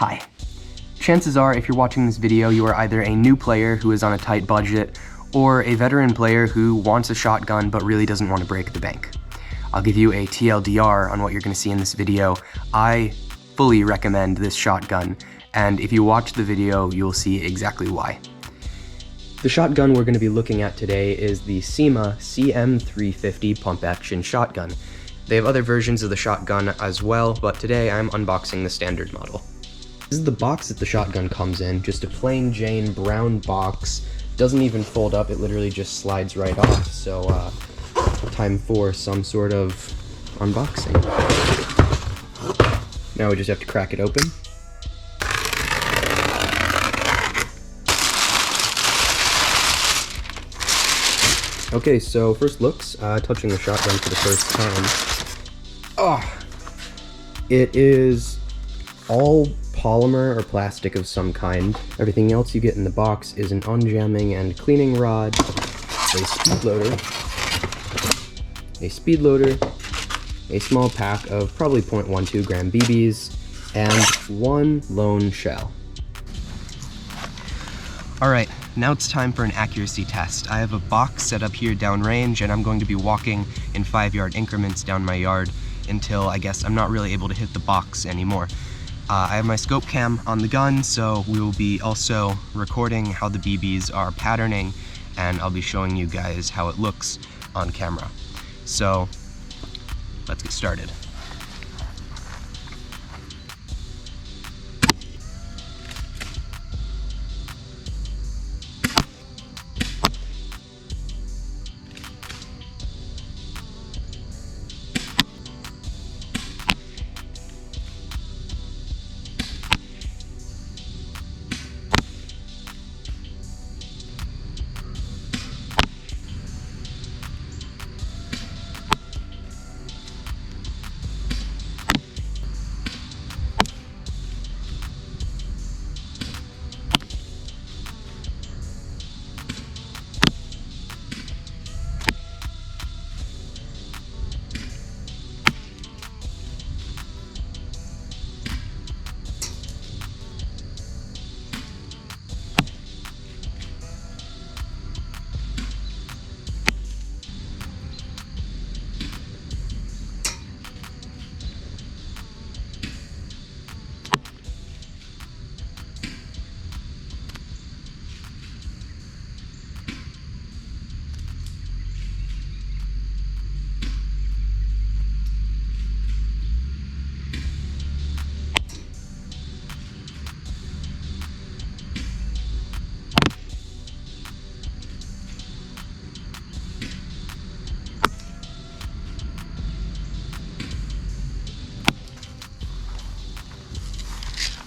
Hi. Chances are, if you're watching this video, you are either a new player who is on a tight budget, or a veteran player who wants a shotgun but really doesn't want to break the bank. I'll give you a TLDR on what you're going to see in this video. I fully recommend this shotgun, and if you watch the video, you'll see exactly why. The shotgun we're going to be looking at today is the CYMA CM350 pump-action shotgun. They have other versions of the shotgun as well, but today I'm unboxing the standard model. This is the box that the shotgun comes in, just a plain Jane brown box. Doesn't even fold up, it literally just slides right off, so time for some sort of unboxing. Now we just have to crack it open. Okay, so first looks, touching the shotgun for the first time. It is all polymer or plastic of some kind. Everything else you get in the box is an unjamming and cleaning rod, a speed loader, a small pack of probably 0.12 gram BBs, and one lone shell. Alright, now it's time for an accuracy test. I have a box set up here downrange, and I'm going to be walking in 5-yard increments down my yard until I guess I'm not really able to hit the box anymore. I have my scope cam on the gun, so we will be also recording how the BBs are patterning, and I'll be showing you guys how it looks on camera. So, let's get started.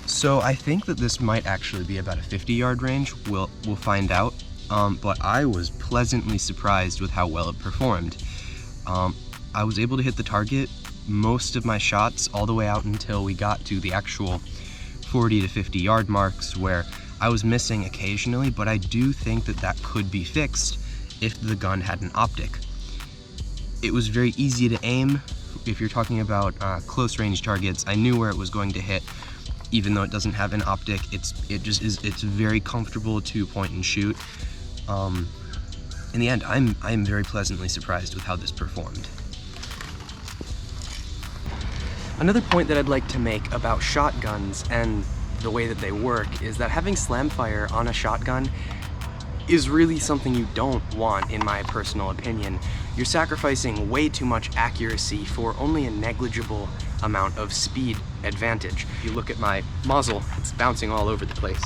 So I think that this might actually be about a 50-yard range. We'll find out. But I was pleasantly surprised with how well it performed. I was able to hit the target most of my shots all the way out until we got to the actual 40 to 50 yard marks, where I was missing occasionally, but I do think that that could be fixed if the gun had an optic. It was very easy to aim. If you're talking about close range targets, I knew where it was going to hit. Even though it doesn't have an optic, it's very comfortable to point and shoot. In the end, I'm very pleasantly surprised with how this performed. Another point that I'd like to make about shotguns and the way that they work is that having slam fire on a shotgun is really something you don't want, in my personal opinion. You're sacrificing way too much accuracy for only a negligible amount of speed advantage. If you look at my muzzle, it's bouncing all over the place.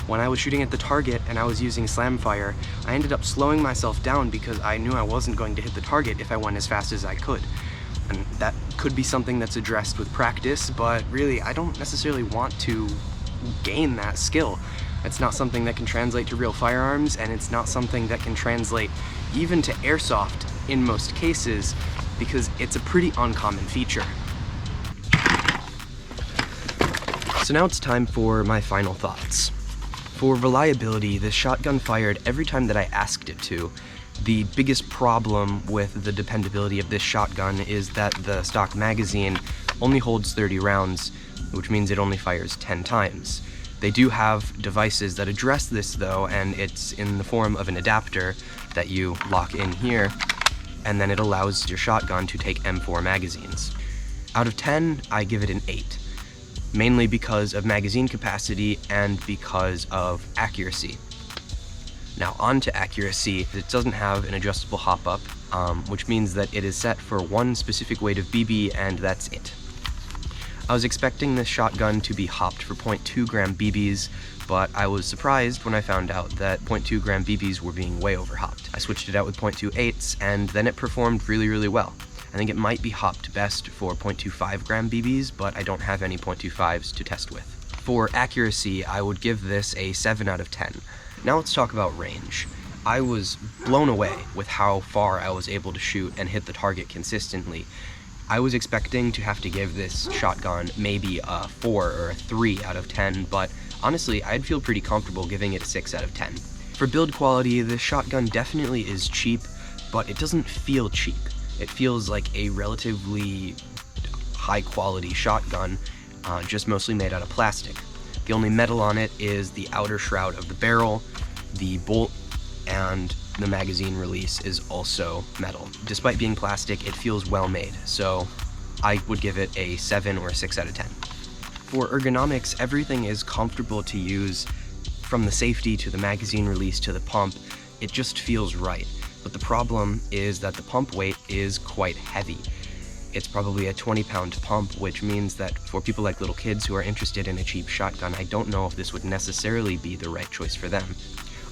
When I was shooting at the target and I was using slam fire, I ended up slowing myself down because I knew I wasn't going to hit the target if I went as fast as I could. And that could be something that's addressed with practice, but really I don't necessarily want to gain that skill. It's not something that can translate to real firearms, and it's not something that can translate even to airsoft in most cases, because it's a pretty uncommon feature. So now it's time for my final thoughts. For reliability, this shotgun fired every time that I asked it to, The biggest problem with the dependability of this shotgun is that the stock magazine only holds 30 rounds, which means it only fires 10 times. They do have devices that address this though, and it's in the form of an adapter that you lock in here, and then it allows your shotgun to take M4 magazines. Out of 10, I give it an 8, mainly because of magazine capacity and because of accuracy. Now on to accuracy, it doesn't have an adjustable hop-up, which means that it is set for one specific weight of BB and that's it. I was expecting this shotgun to be hopped for 0.2 gram BBs, but I was surprised when I found out that 0.2 gram BBs were being way over hopped. I switched it out with 0.28s and then it performed really well. I think it might be hopped best for 0.25 gram BBs, but I don't have any 0.25s to test with. For accuracy, I would give this a 7 out of 10. Now let's talk about range. I was blown away with how far I was able to shoot and hit the target consistently. I was expecting to have to give this shotgun maybe a 4 or a 3 out of 10, but honestly, I'd feel pretty comfortable giving it a 6 out of 10. For build quality, this shotgun definitely is cheap, but it doesn't feel cheap. It feels like a relatively high quality shotgun, just mostly made out of plastic. The only metal on it is the outer shroud of the barrel, the bolt, and the magazine release is also metal. Despite being plastic, it feels well made, so I would give it a 7 or a 6 out of 10. For ergonomics, everything is comfortable to use, from the safety to the magazine release to the pump. It just feels right. But the problem is that the pump weight is quite heavy. It's probably a 20-pound pump, which means that for people like little kids who are interested in a cheap shotgun, I don't know if this would necessarily be the right choice for them.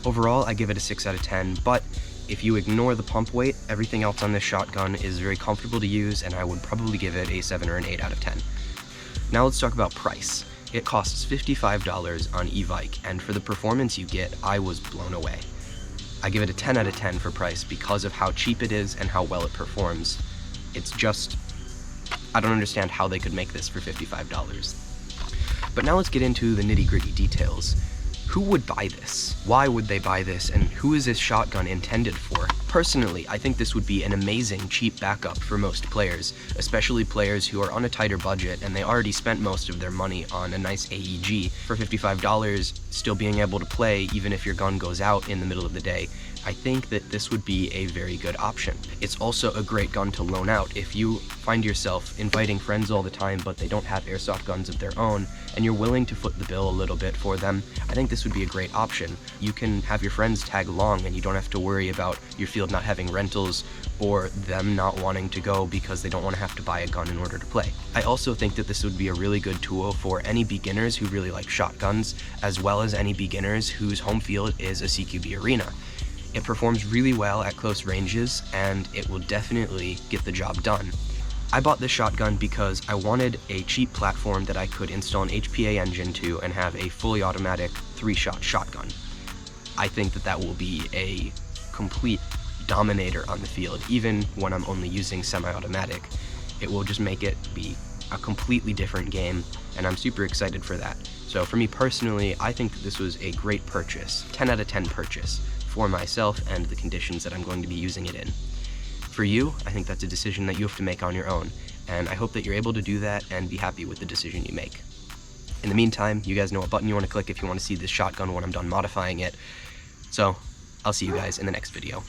Overall, I give it a 6 out of 10, but if you ignore the pump weight, everything else on this shotgun is very comfortable to use, and I would probably give it a 7 or an 8 out of 10. Now let's talk about price. It costs $55 on eVike, and for the performance you get, I was blown away. I give it a 10 out of 10 for price because of how cheap it is and how well it performs. It's just, I don't understand how they could make this for $55. But now let's get into the nitty-gritty details. Who would buy this? Why would they buy this? And who is this shotgun intended for? Personally, I think this would be an amazing cheap backup for most players, especially players who are on a tighter budget and they already spent most of their money on a nice AEG. For $55, still being able to play even if your gun goes out in the middle of the day, I think that this would be a very good option. It's also a great gun to loan out if you find yourself inviting friends all the time but they don't have airsoft guns of their own and you're willing to foot the bill a little bit for them. I think this would be a great option. You can have your friends tag along and you don't have to worry about your field not having rentals or them not wanting to go because they don't want to have to buy a gun in order to play. I also think that this would be a really good tool for any beginners who really like shotguns, as well as any beginners whose home field is a CQB arena. It performs really well at close ranges, and it will definitely get the job done. I bought this shotgun because I wanted a cheap platform that I could install an HPA engine to and have a fully automatic 3-shot shotgun. I think that that will be a complete dominator on the field, even when I'm only using semi-automatic. It will just make it be a completely different game, and I'm super excited for that. So for me personally, I think that this was a great purchase, 10 out of 10 purchase, for myself and the conditions that I'm going to be using it in. For you, I think that's a decision that you have to make on your own, and I hope that you're able to do that and be happy with the decision you make. In the meantime, you guys know what button you want to click if you want to see this shotgun when I'm done modifying it. So, I'll see you guys in the next video.